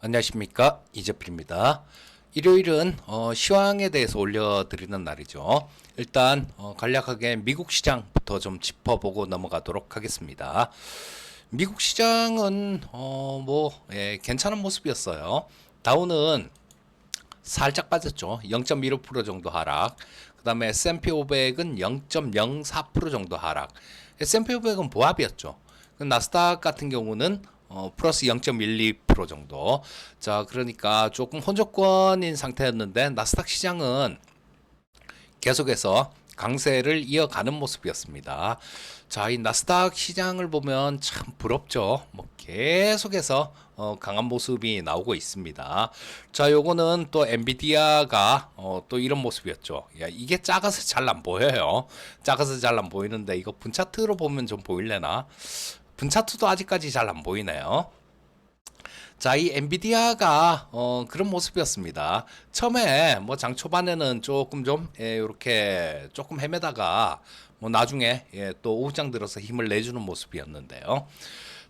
안녕하십니까, 이재필입니다. 일요일은 시황에 대해서 올려드리는 날이죠. 일단 간략하게 미국 시장부터 좀 짚어보고 넘어가도록 하겠습니다. 미국 시장은 괜찮은 모습이었어요. 다우는 살짝 빠졌죠. 0.15% 정도 하락. 그 다음에 S&P 500은 0.04% 정도 하락. S&P 500은 보합이었죠. 나스닥 같은 경우는 플러스 0.12% 정도. 자, 그러니까 조금 혼조권인 상태였는데 나스닥 시장은 계속해서 강세를 이어가는 모습이었습니다. 자, 이 나스닥 시장을 보면 참 부럽죠. 계속해서 강한 모습이 나오고 있습니다. 자, 요거는 또 엔비디아가 또 이런 모습이었죠. 야, 이게 작아서 잘 안 보여요. 작아서 잘 안 보이는데 이거 분차트로 보면 좀 보일래나? 분차트도 아직까지 잘 안 보이네요. 자, 이 엔비디아가 그런 모습이었습니다. 처음에 장 초반에는 조금 좀 이렇게 조금 헤매다가 나중에 또 오후장 들어서 힘을 내주는 모습이었는데요.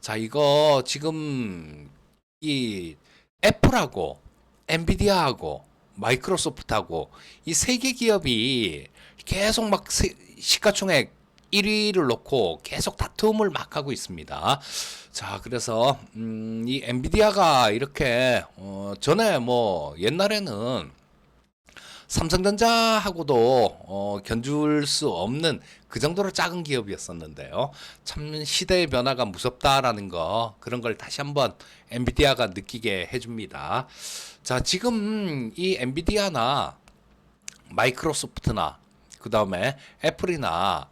자, 이거 지금 이 애플하고 엔비디아하고 마이크로소프트하고 이 세 개 기업이 계속 시가총액 1위를 놓고 계속 다툼을 막 하고 있습니다. 자, 그래서 이 엔비디아가 이렇게 전에 옛날에는 삼성전자하고도 견줄 수 없는 그 정도로 작은 기업이었었는데요. 참 시대의 변화가 무섭다라는 거, 그런 걸 다시 한번 엔비디아가 느끼게 해줍니다. 자, 지금 이 엔비디아나 마이크로소프트나 그 다음에 애플이나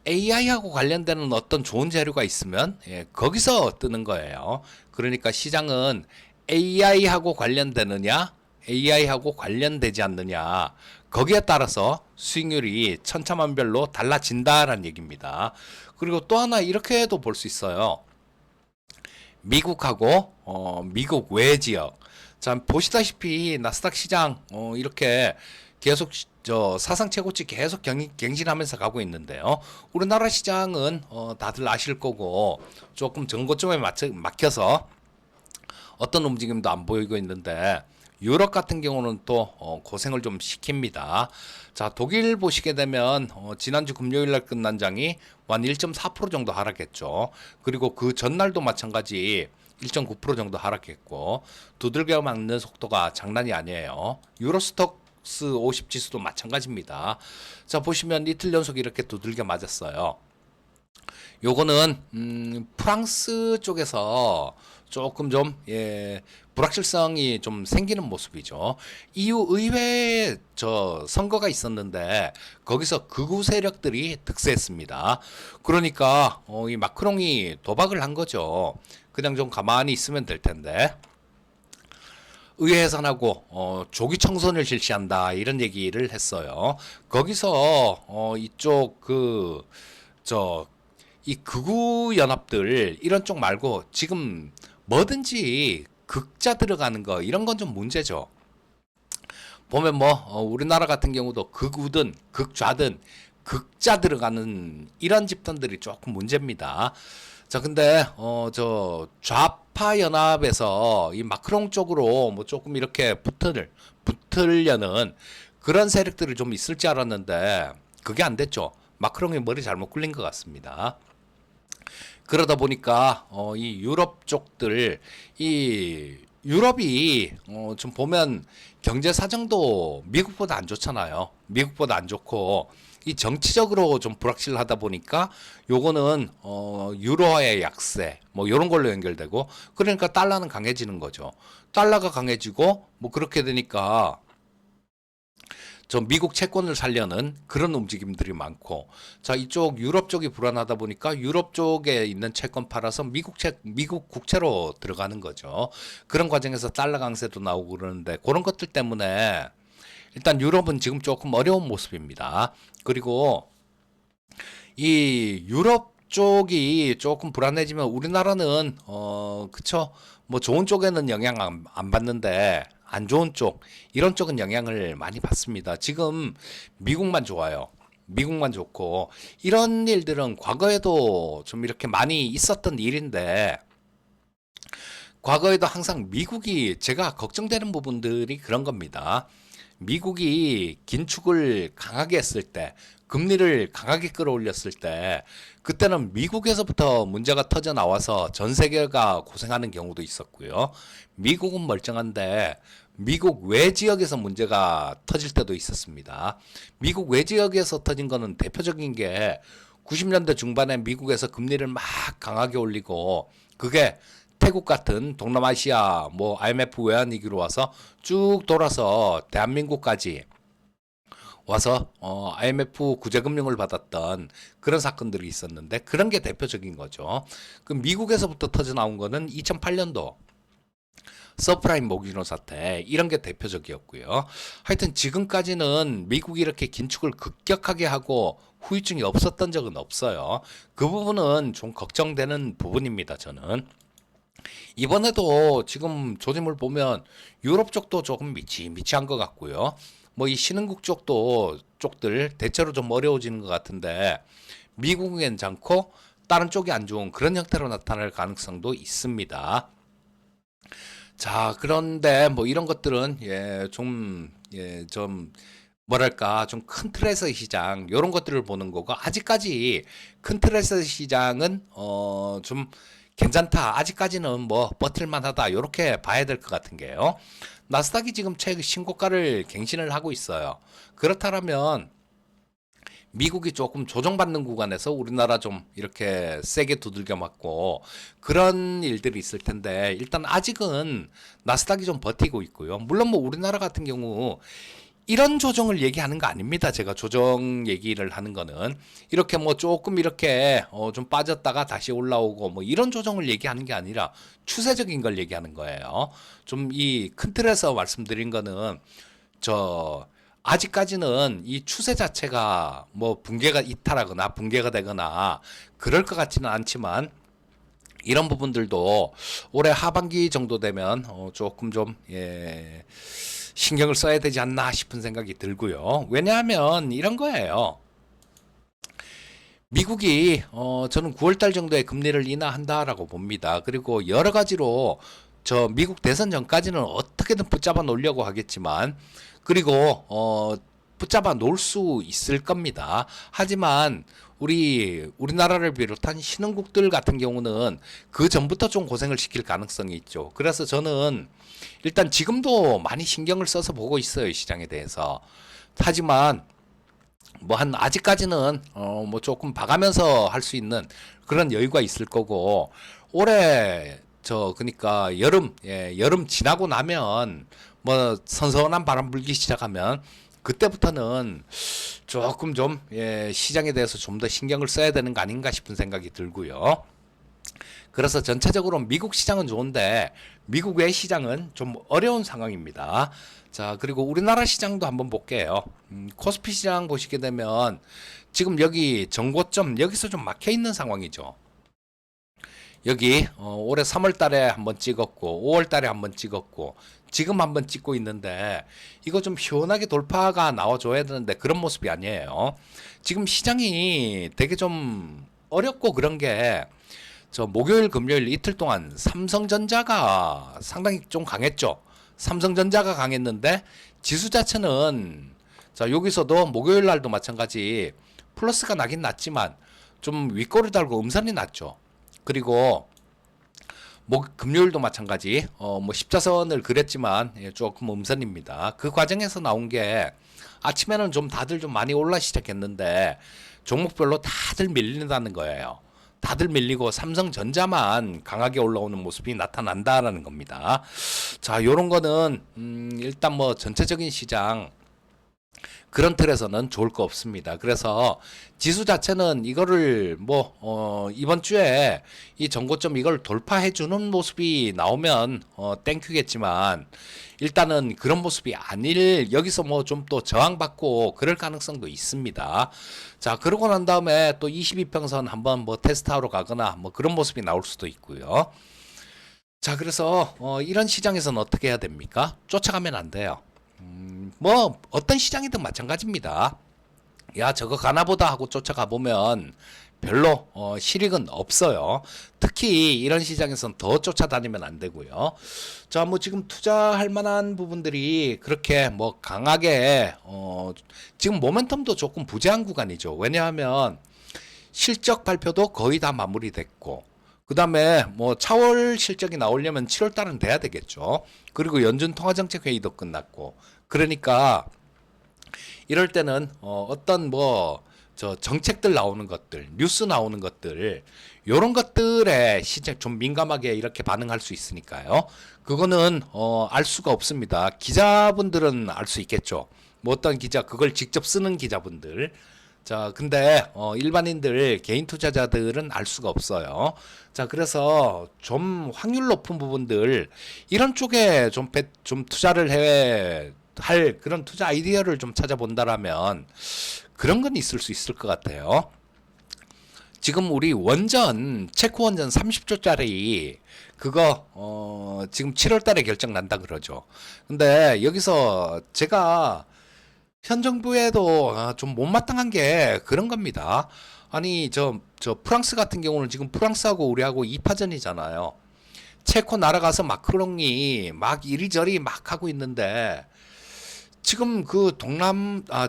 AI하고 관련되는 어떤 좋은 재료가 있으면 거기서 뜨는 거예요. 그러니까 시장은 AI하고 관련되느냐, AI하고 관련되지 않느냐, 거기에 따라서 수익률이 천차만별로 달라진다라는 얘기입니다. 그리고 또 하나 이렇게도 볼 수 있어요. 미국하고 미국 외 지역. 자, 보시다시피 나스닥 시장 이렇게 계속 사상 최고치 계속 갱신하면서 가고 있는데요. 우리나라 시장은 다들 아실 거고 조금 전고점에 막혀서 어떤 움직임도 안 보이고 있는데 유럽 같은 경우는 또 고생을 좀 시킵니다. 자, 독일 보시게 되면 지난주 금요일 날 끝난 장이 한 1.4% 정도 하락했죠. 그리고 그 전날도 마찬가지 1.9% 정도 하락했고 두들겨 맞는 속도가 장난이 아니에요. 유로스톡스 50 지수도 마찬가지입니다. 자, 보시면 이틀 연속 이렇게 두들겨 맞았어요. 요거는 프랑스 쪽에서 조금 좀 불확실성이 좀 생기는 모습이죠. EU 의회에 선거가 있었는데 거기서 극우 세력들이 득세했습니다. 그러니까 이 마크롱이 도박을 한 거죠. 그냥 좀 가만히 있으면 될 텐데. 의회 해산하고 조기 청선을 실시한다 이런 얘기를 했어요. 거기서 이쪽 이 극우 연합들 이런 쪽 말고 지금 뭐든지 극자 들어가는 거 이런 건 좀 문제죠. 보면 우리나라 같은 경우도 극우든 극좌든 극자 들어가는 이런 집단들이 조금 문제입니다. 자, 근데 좌파 연합에서 이 마크롱 쪽으로 조금 이렇게 붙으려는 그런 세력들이 좀 있을 줄 알았는데 그게 안 됐죠. 마크롱이 머리 잘못 굴린 것 같습니다. 그러다 보니까 이 유럽 쪽들 이 유럽이 좀 보면 경제 사정도 미국보다 안 좋잖아요. 미국보다 안 좋고 이 정치적으로 좀 불확실하다 보니까 요거는 유로화의 약세 요런 걸로 연결되고 그러니까 달러는 강해지는 거죠. 달러가 강해지고 그렇게 되니까 저 미국 채권을 살려는 그런 움직임들이 많고, 자, 이쪽 유럽 쪽이 불안하다 보니까 유럽 쪽에 있는 채권 팔아서 미국 국채로 들어가는 거죠. 그런 과정에서 달러 강세도 나오고 그러는데 그런 것들 때문에 일단 유럽은 지금 조금 어려운 모습입니다. 그리고 이 유럽 쪽이 조금 불안해지면 우리나라는 그쵸, 좋은 쪽에는 영향 안 받는데 안 좋은 쪽 이런 쪽은 영향을 많이 받습니다. 지금 미국만 좋아요. 미국만 좋고 이런 일들은 과거에도 좀 이렇게 많이 있었던 일인데 과거에도 항상 미국이 제가 걱정되는 부분들이 그런 겁니다. 미국이 긴축을 강하게 했을 때, 금리를 강하게 끌어올렸을 때, 그때는 미국에서부터 문제가 터져 나와서 전 세계가 고생하는 경우도 있었고요. 미국은 멀쩡한데 미국 외 지역에서 문제가 터질 때도 있었습니다. 미국 외 지역에서 터진 거는 대표적인 게 90년대 중반에 미국에서 금리를 막 강하게 올리고 그게 태국 같은 동남아시아 뭐 IMF 외환위기로 와서 쭉 돌아서 대한민국까지 와서 IMF 구제금융을 받았던 그런 사건들이 있었는데 그런 게 대표적인 거죠. 그 미국에서부터 터져 나온 거는 2008년도 서프라임 모기노 사태 이런 게 대표적이었고요. 하여튼 지금까지는 미국이 이렇게 긴축을 급격하게 하고 후유증이 없었던 적은 없어요. 그 부분은 좀 걱정되는 부분입니다. 저는. 이번에도 지금 조짐을 보면 유럽 쪽도 조금 미치미치한 것 같고요. 뭐 이 신흥국 쪽들 대체로 좀 어려워지는 것 같은데 미국은 괜찮고 다른 쪽이 안 좋은 그런 형태로 나타날 가능성도 있습니다. 자, 그런데 뭐 이런 것들은 좀 뭐랄까 좀 큰 틀에서의 시장 이런 것들을 보는 거고 아직까지 큰 틀에서의 시장은 좀 괜찮다. 아직까지는 뭐 버틸만하다. 이렇게 봐야 될 것 같은 게요. 나스닥이 지금 최근 신고가를 갱신을 하고 있어요. 그렇다면 미국이 조금 조정받는 구간에서 우리나라 좀 이렇게 세게 두들겨 맞고 그런 일들이 있을 텐데 일단 아직은 나스닥이 좀 버티고 있고요. 물론 뭐 우리나라 같은 경우 이런 조정을 얘기하는 거 아닙니다. 제가 조정 얘기를 하는 거는 이렇게 뭐 조금 이렇게 좀 빠졌다가 다시 올라오고 뭐 이런 조정을 얘기하는 게 아니라 추세적인 걸 얘기하는 거예요. 좀 이 큰 틀에서 말씀드린 거는 저 아직까지는 이 추세 자체가 뭐 붕괴가 이탈하거나 붕괴가 되거나 그럴 것 같지는 않지만 이런 부분들도 올해 하반기 정도 되면 조금 좀 신경을 써야 되지 않나 싶은 생각이 들고요. 왜냐하면 이런 거예요. 미국이 저는 9월달 정도에 금리를 인하한다라고 봅니다. 그리고 여러 가지로 저 미국 대선 전까지는 어떻게든 붙잡아 놓으려고 하겠지만 그리고 붙잡아 놓을 수 있을 겁니다. 하지만 우리나라를 비롯한 신흥국들 같은 경우는 그 전부터 좀 고생을 시킬 가능성이 있죠. 그래서 저는 일단 지금도 많이 신경을 써서 보고 있어요, 이 시장에 대해서. 하지만 뭐 한 아직까지는 뭐 조금 봐가면서 할 수 있는 그런 여유가 있을 거고 올해 그러니까 여름 지나고 나면 뭐 선선한 바람 불기 시작하면 그때부터는 조금 좀 시장에 대해서 좀 더 신경을 써야 되는 거 아닌가 싶은 생각이 들고요. 그래서 전체적으로 미국 시장은 좋은데 미국 외 시장은 좀 어려운 상황입니다. 자, 그리고 우리나라 시장도 한번 볼게요. 코스피 시장 보시게 되면 지금 여기 정고점 여기서 좀 막혀 있는 상황이죠. 여기 올해 3월 달에 한번 찍었고 5월 달에 한번 찍었고 지금 한번 찍고 있는데 이거 좀 시원하게 돌파가 나와줘야 되는데 그런 모습이 아니에요. 지금 시장이 되게 좀 어렵고 그런 게 저 목요일 금요일 이틀 동안 삼성전자가 상당히 좀 강했죠. 삼성전자가 강했는데 지수 자체는 자 여기서도 목요일 날도 마찬가지 플러스가 나긴 났지만 좀 윗꼬리 달고 음선이 났죠. 그리고 금요일도 마찬가지 뭐 십자선을 그렸지만 조금 음선입니다. 그 과정에서 나온 게 아침에는 좀 다들 좀 많이 올라 시작했는데 종목별로 다들 밀린다는 거예요. 다들 밀리고 삼성전자만 강하게 올라오는 모습이 나타난다라는 겁니다. 자, 요런 거는 일단 뭐 전체적인 시장 그런 틀에서는 좋을 거 없습니다. 그래서 지수 자체는 이거를 뭐 이번 주에 이 전고점 이걸 돌파해 주는 모습이 나오면 땡큐겠지만 일단은 그런 모습이 아닐 여기서 뭐 좀 또 저항받고 그럴 가능성도 있습니다. 자, 그러고 난 다음에 또 22평선 한번 뭐 테스트하러 가거나 뭐 그런 모습이 나올 수도 있고요. 자, 그래서 이런 시장에서는 어떻게 해야 됩니까? 쫓아가면 안 돼요. 뭐 어떤 시장이든 마찬가지입니다. 야, 저거 가나보다 하고 쫓아가 보면 별로 실익은 없어요. 특히 이런 시장에서는 더 쫓아다니면 안 되고요. 자, 뭐 지금 투자할 만한 부분들이 그렇게 뭐 강하게 지금 모멘텀도 조금 부재한 구간이죠. 왜냐하면 실적 발표도 거의 다 마무리됐고, 그 다음에 뭐 차월 실적이 나오려면 7월 달은 돼야 되겠죠. 그리고 연준 통화정책 회의도 끝났고, 그러니까 이럴 때는 어떤 뭐 저 정책들 나오는 것들, 뉴스 나오는 것들, 요런 것들에 시장 좀 민감하게 이렇게 반응할 수 있으니까요. 그거는 알 수가 없습니다. 기자분들은 알 수 있겠죠. 뭐 어떤 기자, 그걸 직접 쓰는 기자분들. 자, 근데 일반인들, 개인 투자자들은 알 수가 없어요. 자, 그래서 좀 확률 높은 부분들 이런 쪽에 좀 투자를 할 그런 투자 아이디어를 좀 찾아본다라면 그런 건 있을 수 있을 것 같아요. 지금 우리 원전 체코 원전 30조짜리 그거 지금 7월 달에 결정 난다 그러죠. 근데 여기서 제가 현 정부에도 좀 못마땅한 게 그런 겁니다. 아니 저 프랑스 같은 경우는 지금 프랑스하고 우리하고 2파전이잖아요. 체코 날아가서 마크롱이 막 이리저리 막 하고 있는데 지금 그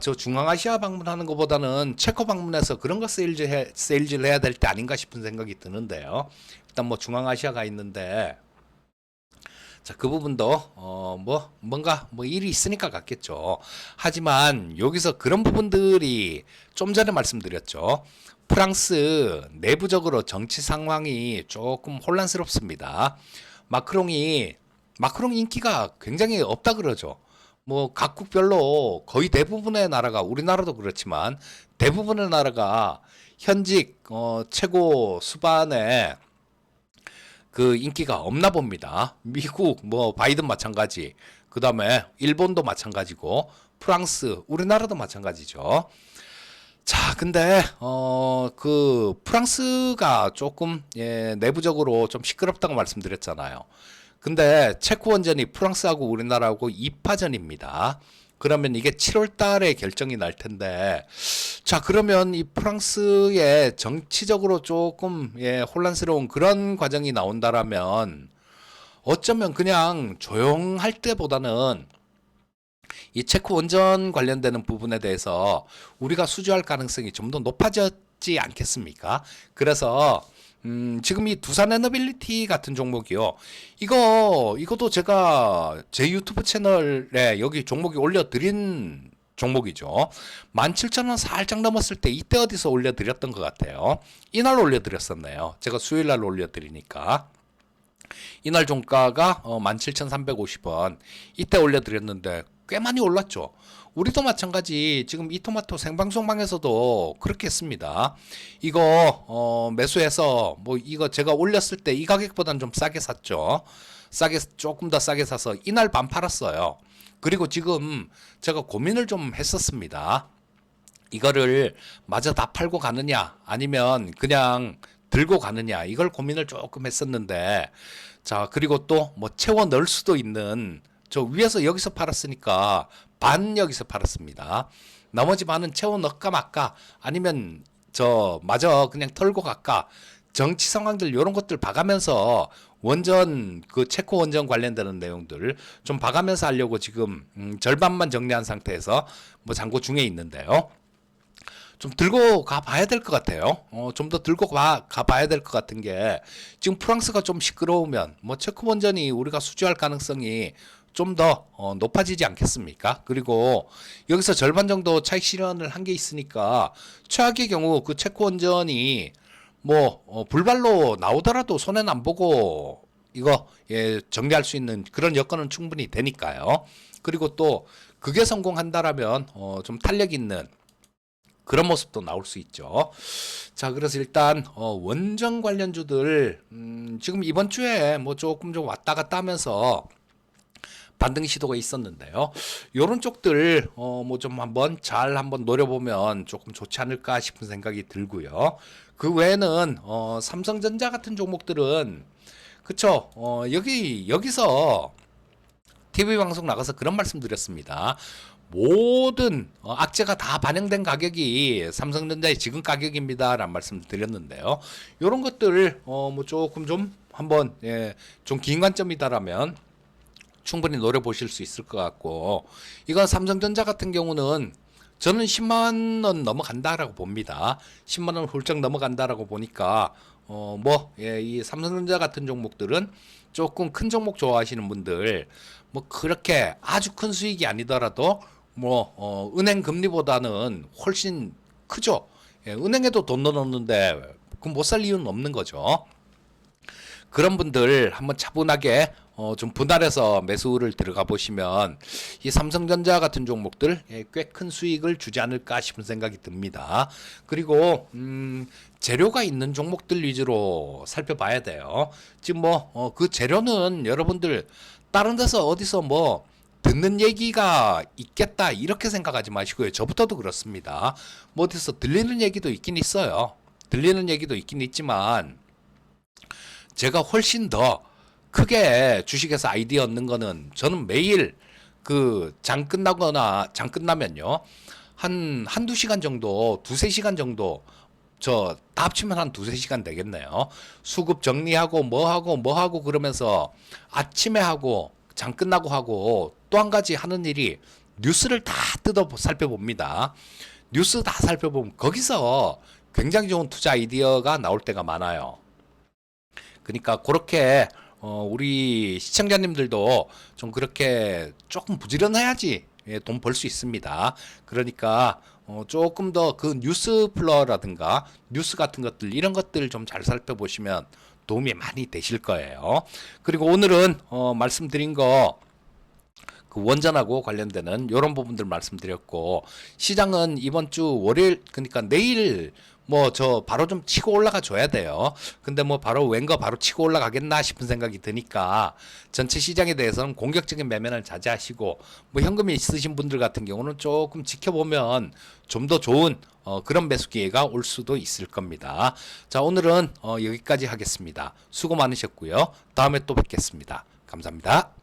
저 중앙아시아 방문하는 것보다는 체코 방문해서 그런 거 세일즈를 해야 될 때 아닌가 싶은 생각이 드는데요. 일단 뭐 중앙아시아가 있는데, 자, 그 부분도 뭐 뭔가 뭐 일이 있으니까 갔겠죠. 하지만 여기서 그런 부분들이 좀 전에 말씀드렸죠. 프랑스 내부적으로 정치 상황이 조금 혼란스럽습니다. 마크롱이 마크롱 인기가 굉장히 없다 그러죠. 뭐 각국별로 거의 대부분의 나라가, 우리나라도 그렇지만 대부분의 나라가 현직 최고 수반에 그 인기가 없나 봅니다. 미국 뭐 바이든 마찬가지, 그 다음에 일본도 마찬가지고 프랑스, 우리나라도 마찬가지죠. 자, 근데 그 프랑스가 조금 내부적으로 좀 시끄럽다고 말씀드렸잖아요. 근데 체코 원전이 프랑스하고 우리나라하고 2파전입니다. 그러면 이게 7월 달에 결정이 날 텐데, 자, 그러면 이 프랑스의 정치적으로 조금 혼란스러운 그런 과정이 나온다라면 어쩌면 그냥 조용할 때보다는 이 체코 원전 관련되는 부분에 대해서 우리가 수주할 가능성이 좀 더 높아졌지 않겠습니까? 그래서 지금 이 두산 에너빌리티 같은 종목이요. 이것도 제가 제 유튜브 채널에 여기 종목이 올려드린 종목이죠. 17,000원 살짝 넘었을 때 이때 어디서 올려드렸던 것 같아요. 이날 올려드렸었네요. 제가 수요일날 올려드리니까. 이날 종가가 17,350원. 이때 올려드렸는데 꽤 많이 올랐죠. 우리도 마찬가지 지금 이토마토 생방송방에서도 그렇게 했습니다. 이거 매수해서 뭐 이거 제가 올렸을 때 이 가격보다는 좀 싸게 샀죠. 조금 더 싸게 사서 이날 반 팔았어요. 그리고 지금 제가 고민을 좀 했었습니다. 이거를 마저 다 팔고 가느냐 아니면 그냥 들고 가느냐, 이걸 고민을 조금 했었는데, 자, 그리고 또 뭐 채워 넣을 수도 있는, 저 위에서 여기서 팔았으니까 반 여기서 팔았습니다. 나머지 반은 채워 넣을까 말까 아니면 저 마저 그냥 털고 갈까, 정치 상황들 이런 것들 봐가면서 원전 그 체코 원전 관련되는 내용들 좀 봐가면서 하려고 지금 절반만 정리한 상태에서 뭐 잔고 중에 있는데요. 좀 들고 가 봐야 될 것 같아요. 좀 더 들고 가 봐야 될 것 같은 게, 지금 프랑스가 좀 시끄러우면 뭐 체코 원전이 우리가 수주할 가능성이 좀 더 높아지지 않겠습니까? 그리고 여기서 절반 정도 차익 실현을 한 게 있으니까 최악의 경우 그 체코 원전이 뭐 불발로 나오더라도 손해는 안 보고 이거 정리할 수 있는 그런 여건은 충분히 되니까요. 그리고 또 그게 성공한다라면 좀 탄력 있는 그런 모습도 나올 수 있죠. 자, 그래서 일단 원전 관련주들 지금 이번 주에 뭐 조금 좀 왔다 갔다 하면서 반등 시도가 있었는데요. 요런 쪽들 뭐 좀 한번 노려보면 조금 좋지 않을까 싶은 생각이 들고요. 그 외에는 삼성전자 같은 종목들은 그쵸. 여기서 TV 방송 나가서 그런 말씀 드렸습니다. 모든 악재가 다 반영된 가격이 삼성전자의 지금 가격입니다라는 말씀을 드렸는데요. 이런 것들 뭐 조금 좀 한번 좀 긴 관점이다라면 충분히 노려보실 수 있을 것 같고, 이건 삼성전자 같은 경우는 저는 10만 원 넘어간다라고 봅니다. 10만 원 훌쩍 넘어간다라고 보니까 이 삼성전자 같은 종목들은 조금 큰 종목 좋아하시는 분들, 뭐 그렇게 아주 큰 수익이 아니더라도 은행 금리보다는 훨씬 크죠. 은행에도 돈 넣어놓는데 그럼 못 살 이유는 없는 거죠. 그런 분들 한번 차분하게 좀 분할해서 매수를 들어가 보시면 이 삼성전자 같은 종목들 꽤 큰 수익을 주지 않을까 싶은 생각이 듭니다. 그리고 재료가 있는 종목들 위주로 살펴봐야 돼요. 지금 그 재료는 여러분들 다른 데서 어디서 듣는 얘기가 있겠다 이렇게 생각하지 마시고요. 저부터도 그렇습니다. 뭐 어디서 들리는 얘기도 있긴 있어요. 들리는 얘기도 있긴 있지만 제가 훨씬 더 크게 주식에서 아이디어 얻는 거는, 저는 매일 그 장 끝나면요. 한두 시간 정도, 두세 시간 정도, 다 합치면 한 두세 시간 되겠네요. 수급 정리하고 뭐 하고 그러면서 아침에 하고 장 끝나고 하고 또 한 가지 하는 일이 뉴스를 다 살펴봅니다. 뉴스 다 살펴보면 거기서 굉장히 좋은 투자 아이디어가 나올 때가 많아요. 그러니까 그렇게 우리 시청자님들도 좀 그렇게 조금 부지런해야지 돈 벌 수 있습니다. 그러니까 조금 더 그 뉴스 플러라든가 뉴스 같은 것들, 이런 것들 좀 잘 살펴보시면 도움이 많이 되실 거예요. 그리고 오늘은 말씀드린 거 그 원전하고 관련되는 이런 부분들 말씀드렸고, 시장은 이번 주 월요일, 그러니까 내일 바로 좀 치고 올라가 줘야 돼요. 근데 바로 웬거 바로 치고 올라가겠나 싶은 생각이 드니까 전체 시장에 대해서는 공격적인 매매는 자제하시고, 현금이 있으신 분들 같은 경우는 조금 지켜보면 좀 더 좋은 그런 매수 기회가 올 수도 있을 겁니다. 자, 오늘은 여기까지 하겠습니다. 수고 많으셨고요. 다음에 또 뵙겠습니다. 감사합니다.